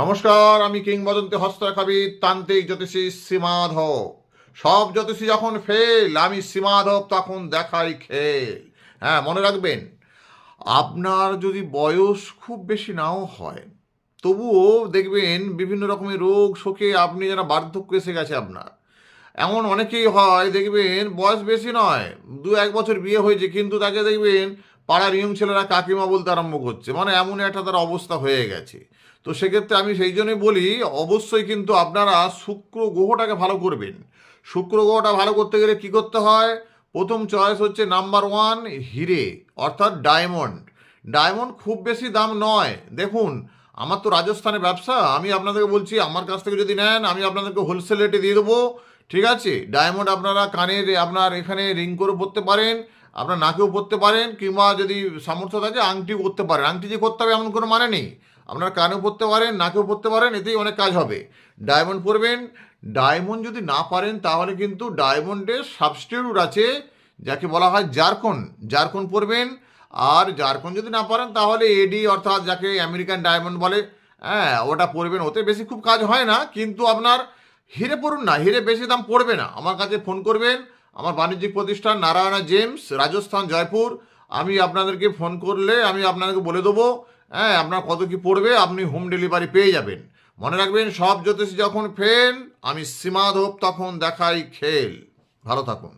নমস্কার, আমি কিংবদন্তি হস্তরেখাবিদ তান্ত্রিক জ্যোতিষী সীমাধব। সব জ্যোতিষী যখন ফেল, আমি সীমাধব তখন দেখাই খেল। হ্যাঁ, মনে রাখবেন, আপনার যদি বয়স খুব বেশি নাও হয়, তবুও দেখবেন বিভিন্ন রকমের রোগ শোকে আপনি যেন বার্ধক্য এসে গেছে আপনার। এমন অনেকেই হয়, দেখবেন বয়স বেশি নয়, 1 বছর বিয়ে হয়েছে, কিন্তু তাকে দেখবেন পাড়ার ইয়ং ছেলেরা কাকিমা বলতে আরম্ভ করছে, মানে এমন একটা তার অবস্থা হয়ে গেছে। তো সেক্ষেত্রে আমি সেই জন্যই বলি, অবশ্যই কিন্তু আপনারা শুক্র গ্রহটাকে ভালো করবেন। শুক্র গ্রহটা ভালো করতে গেলে কি করতে হয়? প্রথম চয়েস হচ্ছে নাম্বার 1, হিরে, অর্থাৎ ডায়মন্ড। ডায়মন্ড খুব বেশি দাম নয়। দেখুন, আমার তো রাজস্থানে ব্যবসা, আমি আপনাদেরকে বলছি, আমার কাছ থেকে যদি নেন আমি আপনাদেরকে হোলসেল রেটে দিয়ে দেবো। ঠিক আছে? ডায়মন্ড আপনারা কানের, আপনার এখানে রিং করে পরতে পারেন, আপনার নাকেও পরতে পারেন, কিংবা যদি সামর্থ্য থাকে আংটিও করতে পারেন। আংটি যে করতে হবে এমন কোনো মানে নেই, আপনার কানেও পরতে পারেন, নাকেও পরতে পারেন, এতেই অনেক কাজ হবে। ডায়মন্ড পরবেন। ডায়মন্ড যদি না পারেন তাহলে কিন্তু ডায়মন্ডের সাবস্টিটিউট আছে, যাকে বলা হয় জারকন। জারকন পরবেন। আর জারকন যদি না পারেন তাহলে এডি, অর্থাৎ যাকে আমেরিকান ডায়মন্ড বলে, হ্যাঁ ওটা পরবেন। ওতে বেশি খুব কাজ হয় না, কিন্তু আপনার হিরে পড়ুন না, হিরে বেশি দাম পড়বে না। আমার কাছে ফোন করবেন, আমার বাণিজ্যিক প্রতিষ্ঠান নারায়ণা জেমস, রাজস্থান, জয়পুর। আমি আপনাদেরকে ফোন করলে আমি আপনাদেরকে বলে দেবো, হ্যাঁ আপনার কত কি পড়বে, আপনি হোম ডেলিভারি পেয়ে যাবেন। মনে রাখবেন, সব জ্যোতিষী যখন ফেল, আমি সীমাধব তখন দেখাই খেল। ভালো থাকুন।